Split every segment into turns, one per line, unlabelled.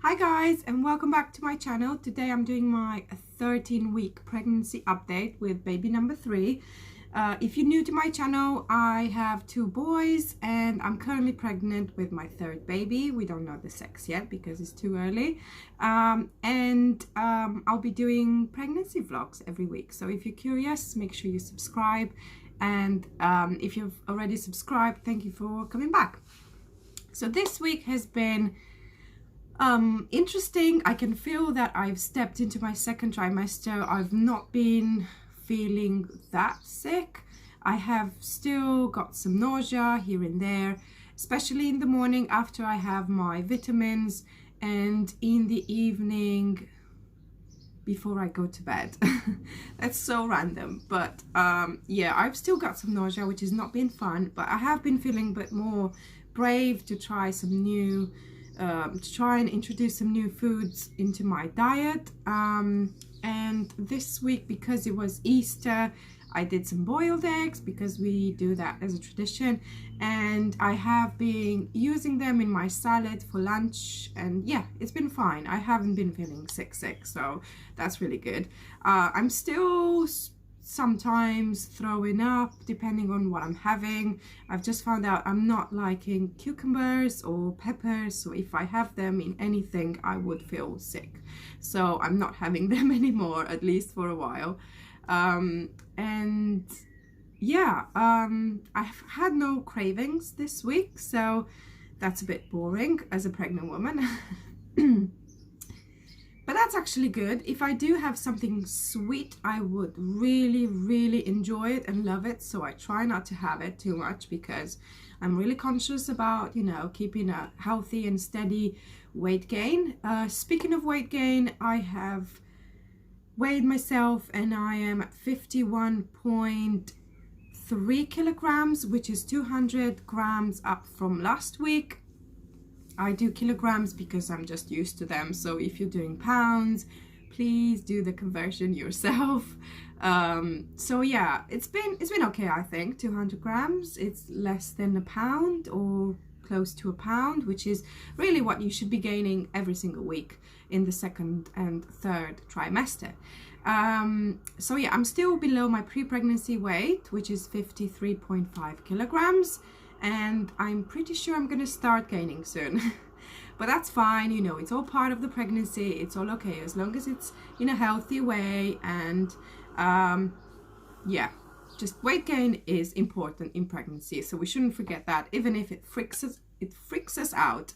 Hi guys, and welcome back to my channel. Today I'm doing my 13-week pregnancy update with baby number 3. If you're new to my channel, I have 2 boys and I'm currently pregnant with my 3rd baby. We don't know the sex yet because it's too early. I'll be doing pregnancy vlogs every week. So if you're curious, make sure you subscribe. And if you've already subscribed, thank you for coming back. So this week has been interesting. I can feel that I've stepped into my 2nd trimester. I've not been feeling that sick. I have still got some nausea here and there, especially in the morning after I have my vitamins and in the evening before I go to bed. That's so random, but yeah, I've still got some nausea, which has not been fun, but I have been feeling a bit more brave to try some new to try and introduce some new foods into my diet. And this week, because it was Easter, I did some boiled eggs because we do that as a tradition, and I have been using them in my salad for lunch, and yeah, it's been fine. I haven't been feeling sick, so that's really good. I'm still sometimes throwing up depending on what I'm having. I've just found out I'm not liking cucumbers or peppers, so if I have them in anything I would feel sick, so I'm not having them anymore, at least for a while. And yeah, I've had no cravings this week, so that's a bit boring as a pregnant woman. But that's actually good. If I do have something sweet, I would really enjoy it and love it. So I try not to have it too much because I'm really conscious about, you know, keeping a healthy and steady weight gain. Speaking of weight gain, I have weighed myself and I am at 51.3 kilograms, which is 200 grams up from last week. I do kilograms because I'm just used to them, so if you're doing pounds, please do the conversion yourself. So yeah, it's been okay. I think 200 grams, it's less than a pound or close to a pound, which is really what you should be gaining every single week in the 2nd and 3rd trimester. So yeah, I'm still below my pre-pregnancy weight, which is 53.5 kilograms. And I'm pretty sure I'm gonna start gaining soon. But that's fine, you know, it's all part of the pregnancy. It's all okay as long as it's in a healthy way. And yeah, just weight gain is important in pregnancy, so we shouldn't forget that, even if it freaks us out.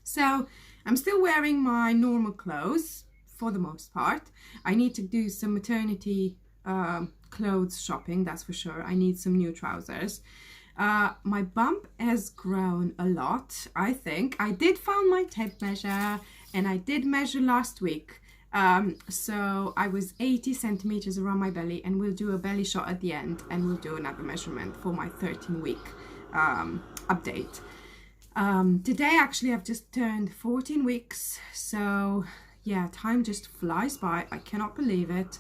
So I'm still wearing my normal clothes for the most part. I need to do some maternity clothes shopping, that's for sure. I need some new trousers. My bump has grown a lot, I think. I did find my tape measure and I did measure last week. So I was 80 centimeters around my belly, and we'll do a belly shot at the end and we'll do another measurement for my 13-week update. Today actually I've just turned 14 weeks, so yeah, time just flies by. I cannot believe it.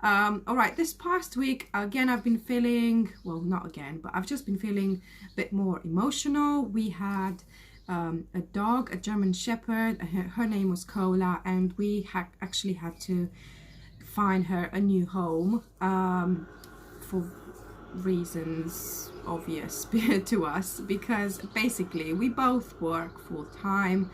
All right, this past week, again, I've been feeling, well, not again, but I've just been feeling a bit more emotional. We had a dog, a German Shepherd. Her name was Cola, and we actually had to find her a new home for reasons obvious to us, because basically we both work full time.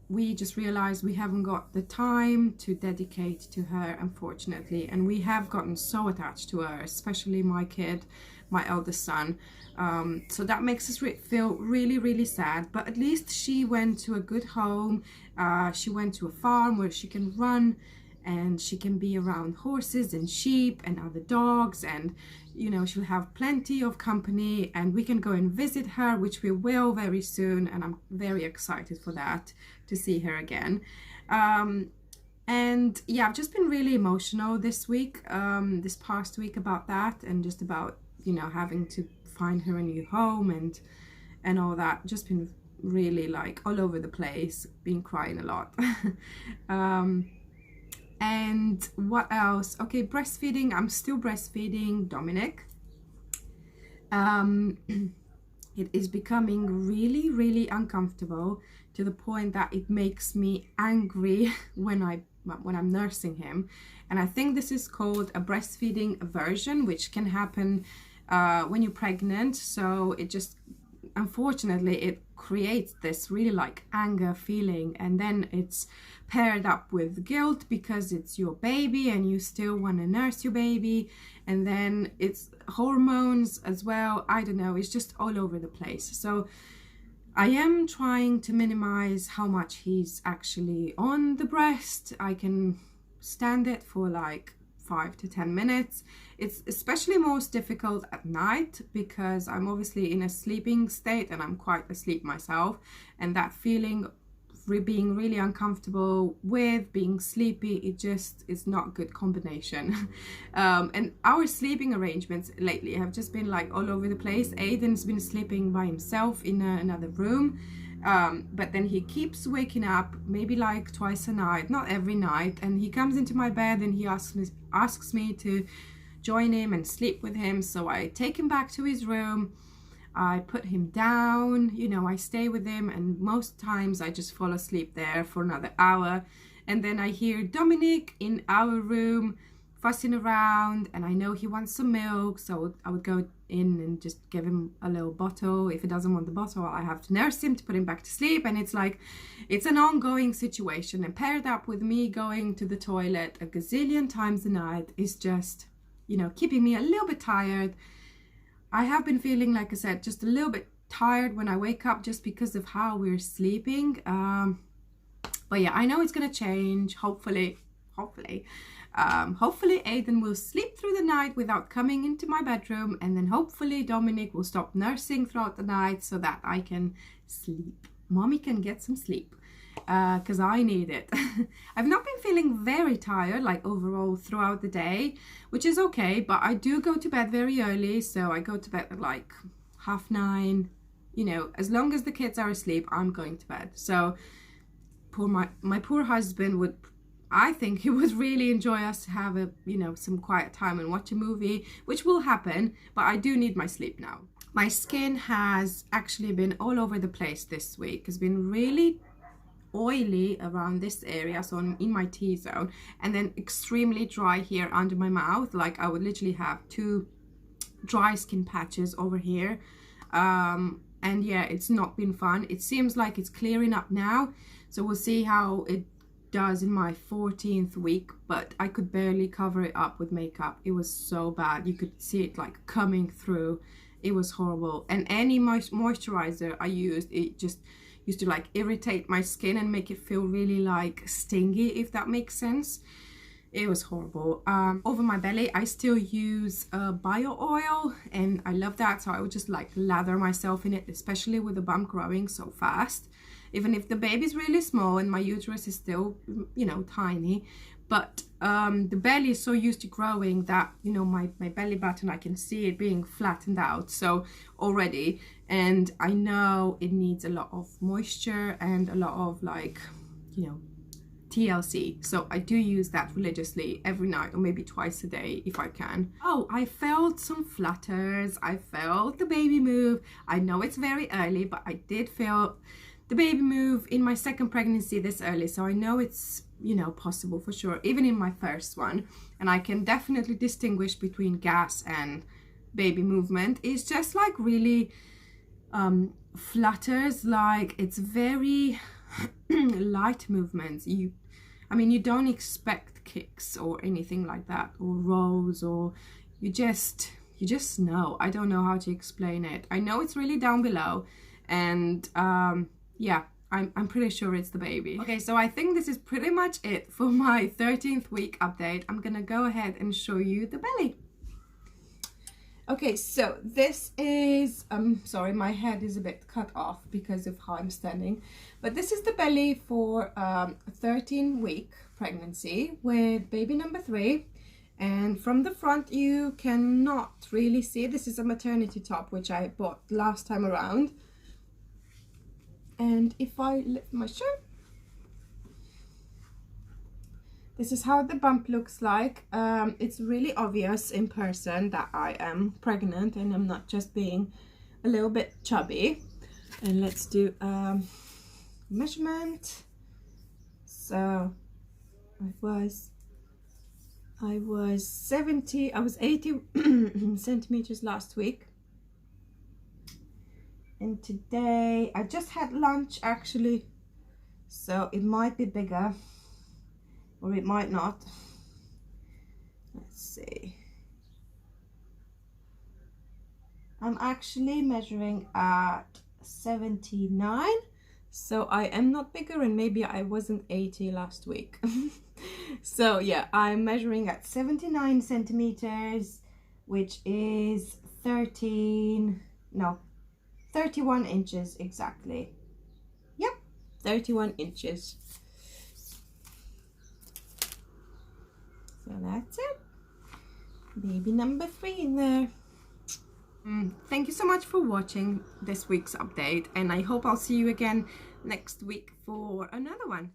We just realized we haven't got the time to dedicate to her, unfortunately, and we have gotten so attached to her, especially my kid, my eldest son. So that makes us feel really sad, but at least she went to a good home. She went to a farm where she can run and she can be around horses and sheep and other dogs, and you know, she'll have plenty of company, and we can go and visit her, which we will very soon, and I'm very excited for that, to see her again. And yeah, I've just been really emotional this week, this past week, about that, and just about, you know, having to find her a new home and all that. Just been really like all over the place, been crying a lot. And what else? Okay, breastfeeding. I'm still breastfeeding Dominic. it is becoming really, really uncomfortable to the point that it makes me angry when I'm nursing him. And I think this is called a breastfeeding aversion, which can happen when you're pregnant. So it just, unfortunately, it creates this really like anger feeling, and then it's paired up with guilt because it's your baby and you still want to nurse your baby, and then it's hormones as well. I don't know, it's just all over the place. So I am trying to minimize how much he's actually on the breast. I can stand it for like 5 to 10 minutes. It's especially most difficult at night because I'm obviously in a sleeping state and I'm quite asleep myself, and that feeling of being really uncomfortable with being sleepy, it just is not a good combination. And our sleeping arrangements lately have just been like all over the place. Aiden's been sleeping by himself in another room, but then he keeps waking up maybe like twice a night, not every night, and he comes into my bed and he asks me to join him and sleep with him. So I take him back to his room, I put him down, you know, I stay with him, and most times I just fall asleep there for another hour. And then I hear Dominic in our room fussing around, and I know he wants some milk, so I would go in and just give him a little bottle. If he doesn't want the bottle, I have to nurse him to put him back to sleep. And it's like, it's an ongoing situation, and paired up with me going to the toilet a gazillion times a night is just, you know, keeping me a little bit tired. I have been feeling, like I said, just a little bit tired when I wake up just because of how we're sleeping. But yeah, I know it's gonna change, hopefully. Hopefully Aiden will sleep through the night without coming into my bedroom, and then hopefully Dominic will stop nursing throughout the night so that I can sleep. Mommy can get some sleep because I need it. I've not been feeling very tired like overall throughout the day, which is okay, but I do go to bed very early. So I go to bed at like 9:30, you know, as long as the kids are asleep, I'm going to bed. So my poor husband would, I think he would really enjoy us to have a, you know, some quiet time and watch a movie, which will happen, but I do need my sleep now. My skin has actually been all over the place this week. It's been really oily around this area, so I'm in my T-zone, and then extremely dry here under my mouth. Like I would literally have 2 dry skin patches over here. And yeah, it's not been fun. It seems like it's clearing up now, so we'll see how it does in my 14th week, but I could barely cover it up with makeup. It was so bad. You could see it like coming through. It was horrible. And any moisturizer I used, it just used to like irritate my skin and make it feel really like stingy, if that makes sense. It was horrible. Over my belly, I still use bio oil, and I love that. So I would just like lather myself in it, especially with the bump growing so fast. Even if the baby's really small and my uterus is still, you know, tiny. But the belly is so used to growing that, you know, my belly button, I can see it being flattened out so already. And I know it needs a lot of moisture and a lot of like, you know, TLC. So I do use that religiously every night, or maybe twice a day if I can. Oh, I felt some flutters. I felt the baby move. I know it's very early, but I did feel the baby move in my second pregnancy this early. So I know it's, you know, possible for sure, even in my first one. And I can definitely distinguish between gas and baby movement. It's just like really flutters, like it's very light movements. I mean, you don't expect kicks or anything like that, or rolls, or you just know. I don't know how to explain it. I know it's really down below, and yeah, I'm pretty sure it's the baby. Okay, so I think this is pretty much it for my 13th week update. I'm gonna go ahead and show you the belly. Okay, so this is, sorry, my head is a bit cut off because of how I'm standing, but this is the belly for a 13-week pregnancy with baby number 3. And from the front, you cannot really see. This is a maternity top, which I bought last time around. And if I lift my shirt, this is how the bump looks like. It's really obvious in person that I am pregnant and I'm not just being a little bit chubby. And let's do measurement. So I was 80 centimeters last week, and today I just had lunch actually, so it might be bigger or it might not. Let's see. I'm actually measuring at 79, so I am not bigger, and maybe I wasn't 80 last week. So yeah, I'm measuring at 79 centimeters, which is 31 inches exactly. Yep, 31 inches. So that's it. Baby number 3 in there. Thank you so much for watching this week's update, and I hope I'll see you again next week for another one.